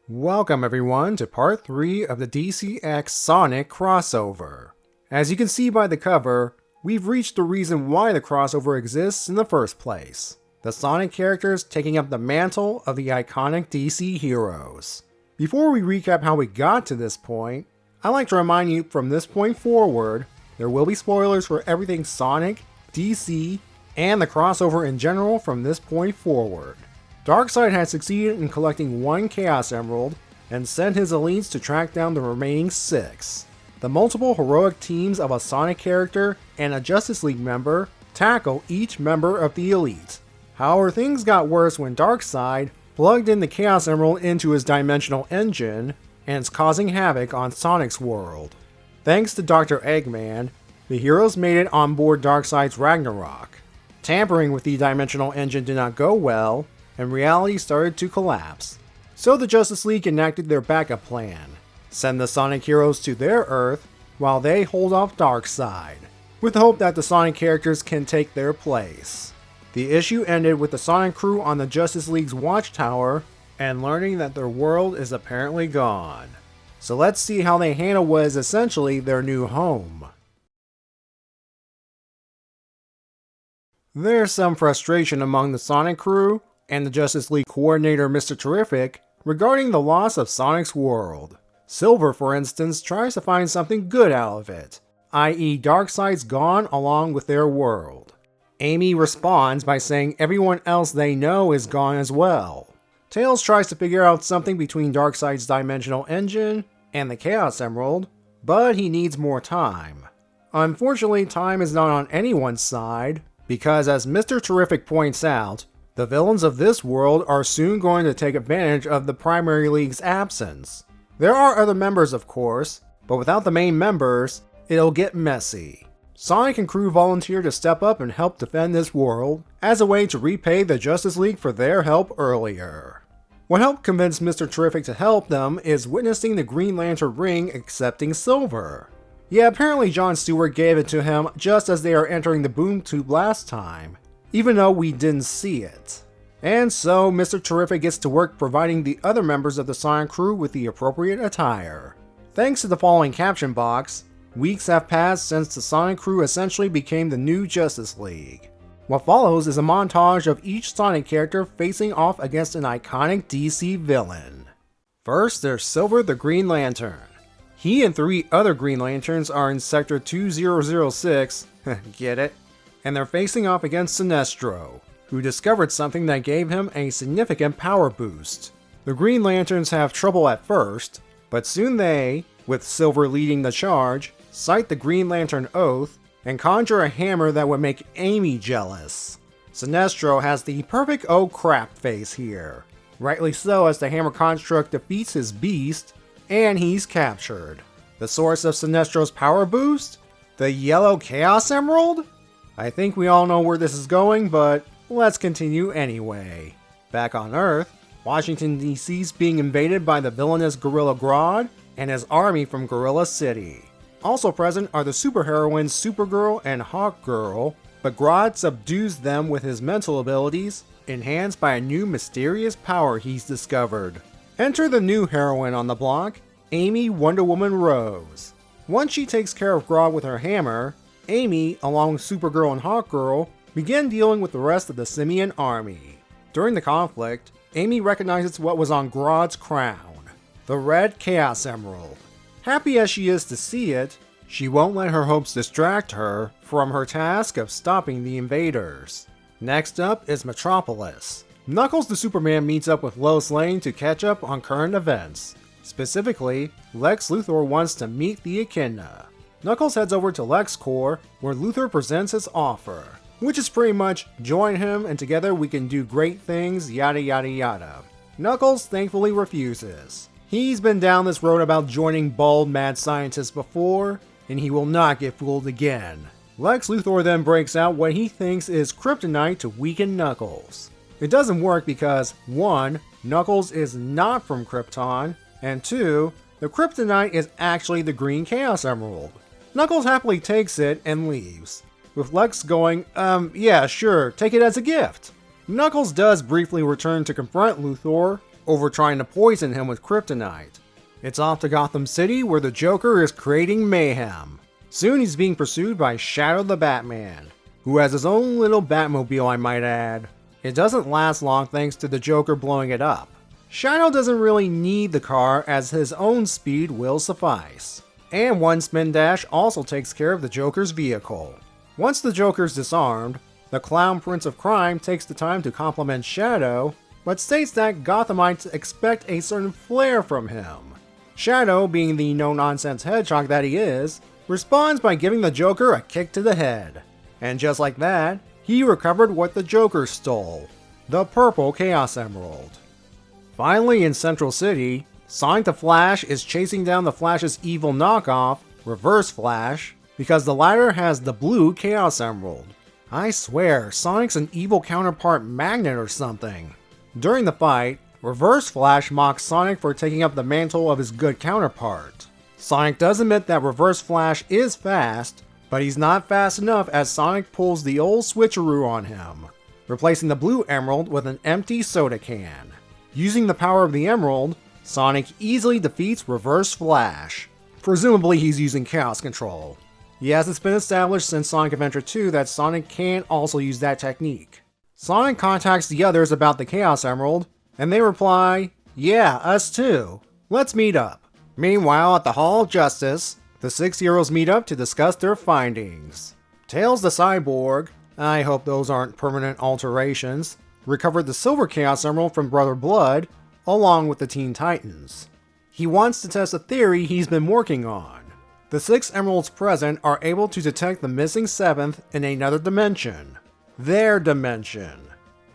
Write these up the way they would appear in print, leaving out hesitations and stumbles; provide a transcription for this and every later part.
Welcome everyone to part 3 of the DCX Sonic crossover. As you can see by the cover, we've reached the reason why the crossover exists in the first place. The Sonic characters taking up the mantle of the iconic DC heroes. Before we recap how we got to this point, I'd like to remind you from this point forward, there will be spoilers for everything Sonic, DC, and the crossover in general from this point forward. Darkseid had succeeded in collecting one Chaos Emerald and sent his elites to track down the remaining 6. The multiple heroic teams of a Sonic character and a Justice League member tackle each member of the elite. However, things got worse when Darkseid plugged in the Chaos Emerald into his dimensional engine and is causing havoc on Sonic's world. Thanks to Dr. Eggman, the heroes made it on board Darkseid's Ragnarok. Tampering with the dimensional engine did not go well, and reality started to collapse. So the Justice League enacted their backup plan. Send the Sonic heroes to their Earth while they hold off Darkseid, with the hope that the Sonic characters can take their place. The issue ended with the Sonic crew on the Justice League's watchtower and learning that their world is apparently gone. So let's see how they handle what is essentially their new home. There's some frustration among the Sonic crew and the Justice League coordinator Mr. Terrific regarding the loss of Sonic's world. Silver, for instance, tries to find something good out of it, i.e. Darkseid's gone along with their world. Amy responds by saying everyone else they know is gone as well. Tails tries to figure out something between Darkseid's dimensional engine and the Chaos Emerald, but he needs more time. Unfortunately, time is not on anyone's side, because as Mr. Terrific points out, the villains of this world are soon going to take advantage of the Primary League's absence. There are other members of course, but without the main members, it'll get messy. Sonic and crew volunteer to step up and help defend this world, as a way to repay the Justice League for their help earlier. What helped convince Mr. Terrific to help them is witnessing the Green Lantern ring accepting Silver. Yeah, apparently John Stewart gave it to him just as they are entering the boom tube last time, even though we didn't see it. And so Mr. Terrific gets to work providing the other members of the Sonic crew with the appropriate attire. Thanks to the following caption box, weeks have passed since the Sonic crew essentially became the new Justice League. What follows is a montage of each Sonic character facing off against an iconic DC villain. First, there's Silver the Green Lantern. He and 3 other Green Lanterns are in Sector 2006, get it? And they're facing off against Sinestro, who discovered something that gave him a significant power boost. The Green Lanterns have trouble at first, but soon they, with Silver leading the charge, cite the Green Lantern Oath and conjure a hammer that would make Amy jealous. Sinestro has the perfect oh crap face here. Rightly so, as the hammer construct defeats his beast, and he's captured. The source of Sinestro's power boost? The yellow Chaos Emerald? I think we all know where this is going, but let's continue anyway. Back on Earth, Washington DC's being invaded by the villainous Gorilla Grodd and his army from Gorilla City. Also present are the superheroines Supergirl and Hawkgirl, but Grodd subdues them with his mental abilities, enhanced by a new mysterious power he's discovered. Enter the new heroine on the block, Amy Wonder Woman Rose. Once she takes care of Grodd with her hammer, Amy, along with Supergirl and Hawkgirl, begin dealing with the rest of the Simian army. During the conflict, Amy recognizes what was on Grodd's crown, the red Chaos Emerald. Happy as she is to see it, she won't let her hopes distract her from her task of stopping the invaders. Next up is Metropolis. Knuckles the Superman meets up with Lois Lane to catch up on current events. Specifically, Lex Luthor wants to meet the Echidna. Knuckles heads over to LexCorp, where Luthor presents his offer, which is pretty much join him and together we can do great things, yada yada yada. Knuckles thankfully refuses. He's been down this road about joining bald mad scientists before, and he will not get fooled again. Lex Luthor then breaks out what he thinks is kryptonite to weaken Knuckles. It doesn't work because 1. Knuckles is not from Krypton, and 2. The kryptonite is actually the green Chaos Emerald. Knuckles happily takes it and leaves, with Lex going, yeah, sure, take it as a gift. Knuckles does briefly return to confront Luthor, over trying to poison him with kryptonite. It's off to Gotham City where the Joker is creating mayhem. Soon he's being pursued by Shadow the Batman, who has his own little Batmobile, I might add. It doesn't last long thanks to the Joker blowing it up. Shadow doesn't really need the car as his own speed will suffice. And one spin dash also takes care of the Joker's vehicle. Once the Joker's disarmed, the Clown Prince of Crime takes the time to compliment Shadow, but states that Gothamites expect a certain flair from him. Shadow, being the no-nonsense hedgehog that he is, responds by giving the Joker a kick to the head. And just like that, he recovered what the Joker stole, the purple Chaos Emerald. Finally, in Central City, Sonic the Flash is chasing down the Flash's evil knockoff, Reverse Flash, because the latter has the blue Chaos Emerald. I swear, Sonic's an evil counterpart magnet or something. During the fight, Reverse Flash mocks Sonic for taking up the mantle of his good counterpart. Sonic does admit that Reverse Flash is fast, but he's not fast enough as Sonic pulls the old switcheroo on him, replacing the blue emerald with an empty soda can. Using the power of the emerald, Sonic easily defeats Reverse Flash. Presumably he's using Chaos Control. Yes, it's been established since Sonic Adventure 2 that Sonic can also use that technique. Sonic contacts the others about the Chaos Emerald, and they reply, "Yeah, us too. Let's meet up." Meanwhile, at the Hall of Justice, the 6 heroes meet up to discuss their findings. Tails the Cyborg, I hope those aren't permanent alterations, recovered the Silver Chaos Emerald from Brother Blood, along with the Teen Titans. He wants to test a theory he's been working on. The 6 emeralds present are able to detect the missing 7th in another dimension. Their dimension.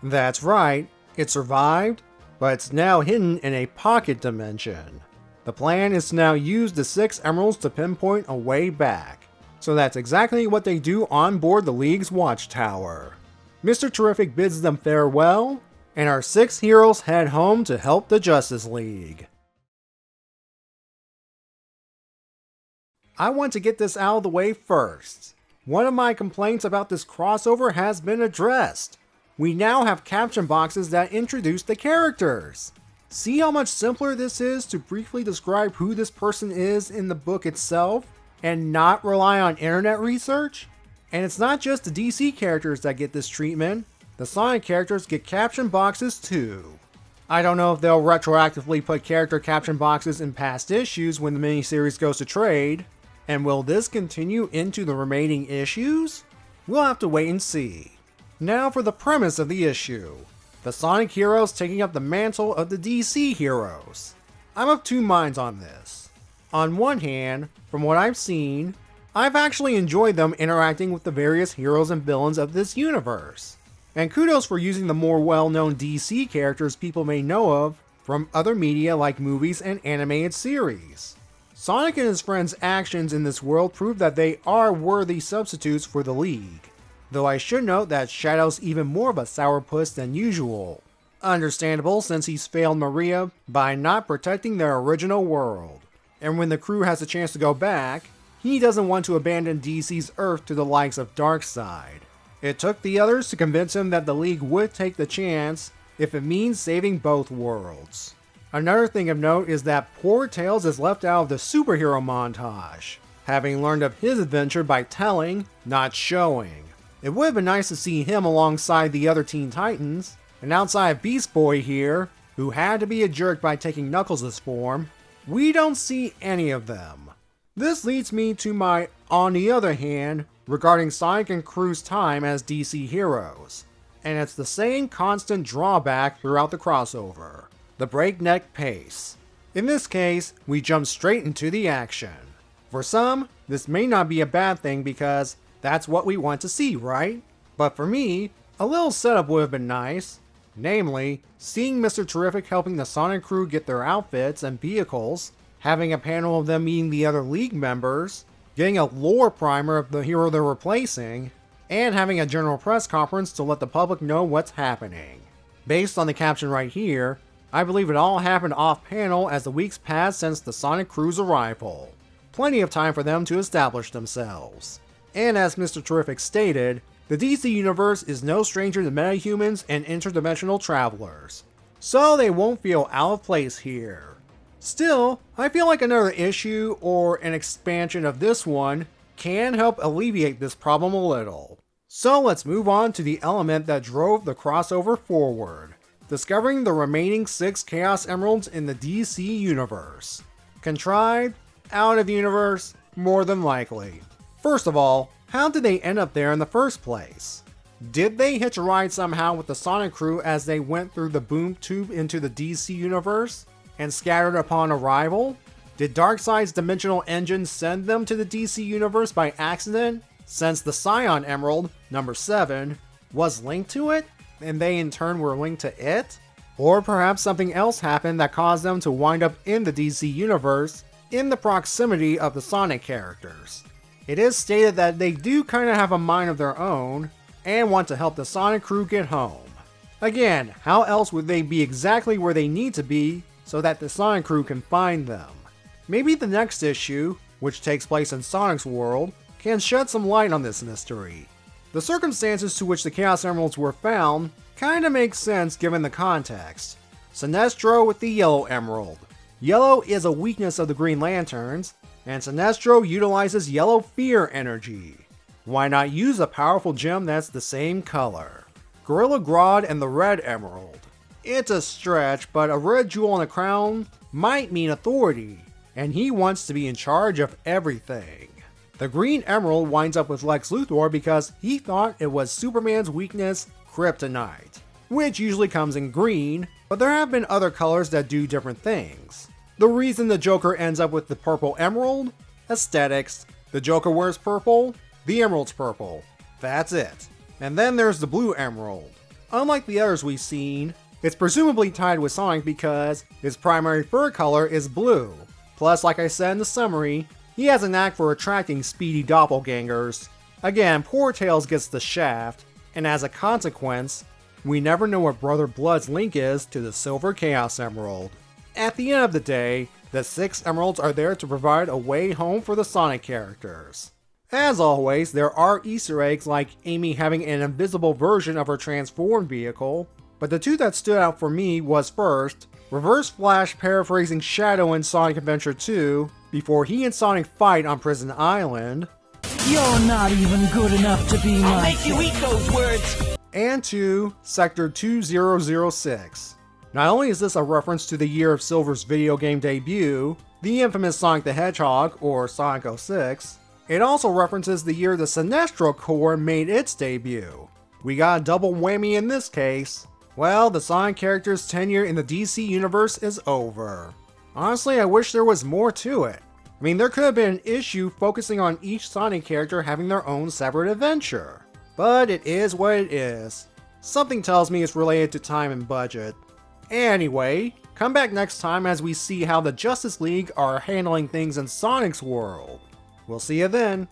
That's right, it survived, but it's now hidden in a pocket dimension. The plan is to now use the 6 emeralds to pinpoint a way back. So that's exactly what they do on board the League's watchtower. Mr. Terrific bids them farewell, and our 6 heroes head home to help the Justice League. I want to get this out of the way first. One of my complaints about this crossover has been addressed. We now have caption boxes that introduce the characters. See how much simpler this is to briefly describe who this person is in the book itself, and not rely on internet research? And it's not just the DC characters that get this treatment, the Sonic characters get caption boxes too. I don't know if they'll retroactively put character caption boxes in past issues when the miniseries goes to trade, and will this continue into the remaining issues? We'll have to wait and see. Now for the premise of the issue. The Sonic heroes taking up the mantle of the DC heroes. I'm of two minds on this. On one hand, from what I've seen, I've actually enjoyed them interacting with the various heroes and villains of this universe. And kudos for using the more well-known DC characters people may know of from other media like movies and animated series. Sonic and his friends' actions in this world prove that they are worthy substitutes for the League. Though I should note that Shadow's even more of a sourpuss than usual. Understandable since he's failed Maria by not protecting their original world. And when the crew has a chance to go back, he doesn't want to abandon DC's Earth to the likes of Darkseid. It took the others to convince him that the League would take the chance if it means saving both worlds. Another thing of note is that poor Tails is left out of the superhero montage, having learned of his adventure by telling, not showing. It would have been nice to see him alongside the other Teen Titans, and outside of Beast Boy here, who had to be a jerk by taking Knuckles' form, we don't see any of them. This leads me to my on the other hand regarding Sonic and crew's time as DC heroes, and it's the same constant drawback throughout the crossover. The breakneck pace. In this case, we jump straight into the action. For some, this may not be a bad thing because that's what we want to see, right? But for me, a little setup would have been nice. Namely, seeing Mr. Terrific helping the Sonic crew get their outfits and vehicles, having a panel of them meeting the other League members, getting a lore primer of the hero they're replacing, and having a general press conference to let the public know what's happening. Based on the caption right here, I believe it all happened off-panel as the weeks passed since the Sonic crew's arrival. Plenty of time for them to establish themselves. And as Mr. Terrific stated, the DC universe is no stranger to metahumans and interdimensional travelers. so they won't feel out of place here. Still, I feel like another issue or an expansion of this one can help alleviate this problem a little. So let's move on to the element that drove the crossover forward, discovering the remaining 6 Chaos Emeralds in the DC universe. Contrived? Out of universe? More than likely. First of all, how did they end up there in the first place? Did they hitch a ride somehow with the Sonic crew as they went through the boom tube into the DC universe and scattered upon arrival? Did Darkseid's dimensional engine send them to the DC universe by accident, since the Scion Emerald, number 7, was linked to it, and they in turn were linked to it? Or perhaps something else happened that caused them to wind up in the DC universe in the proximity of the Sonic characters. It is stated that they do kinda have a mind of their own, and want to help the Sonic crew get home. Again, how else would they be exactly where they need to be so that the Sonic crew can find them? Maybe the next issue, which takes place in Sonic's world, can shed some light on this mystery. The circumstances to which the Chaos Emeralds were found kinda make sense given the context. Sinestro with the Yellow Emerald. Yellow is a weakness of the Green Lanterns, and Sinestro utilizes yellow fear energy. Why not use a powerful gem that's the same color? Gorilla Grodd and the Red Emerald. It's a stretch, but a red jewel on the crown might mean authority, and he wants to be in charge of everything. The Green Emerald winds up with Lex Luthor because he thought it was Superman's weakness, kryptonite, which usually comes in green, but there have been other colors that do different things. The reason the Joker ends up with the Purple Emerald? Aesthetics. The Joker wears purple, the Emerald's purple. That's it. And then there's the Blue Emerald. Unlike the others we've seen, it's presumably tied with Sonic because his primary fur color is blue. Plus, like I said in the summary, he has a knack for attracting speedy doppelgangers. Again, poor Tails gets the shaft, and as a consequence, we never know what Brother Blood's link is to the Silver Chaos Emerald. At the end of the day, the 6 emeralds are there to provide a way home for the Sonic characters. As always, there are Easter eggs like Amy having an invisible version of her transformed vehicle, but the two that stood out for me was first, Reverse Flash paraphrasing Shadow in Sonic Adventure 2 before he and Sonic fight on Prison Island. You're not even good enough to be my I'll make you eat those words! And 2, Sector 2006. Not only is this a reference to the year of Silver's video game debut, the infamous Sonic the Hedgehog, or Sonic 06, it also references the year the Sinestro Corps made its debut. We got a double whammy in this case. Well, the Sonic character's tenure in the DC universe is over. Honestly, I wish there was more to it. I mean, there could have been an issue focusing on each Sonic character having their own separate adventure. But it is what it is. Something tells me it's related to time and budget. Anyway, come back next time as we see how the Justice League are handling things in Sonic's world. We'll see you then.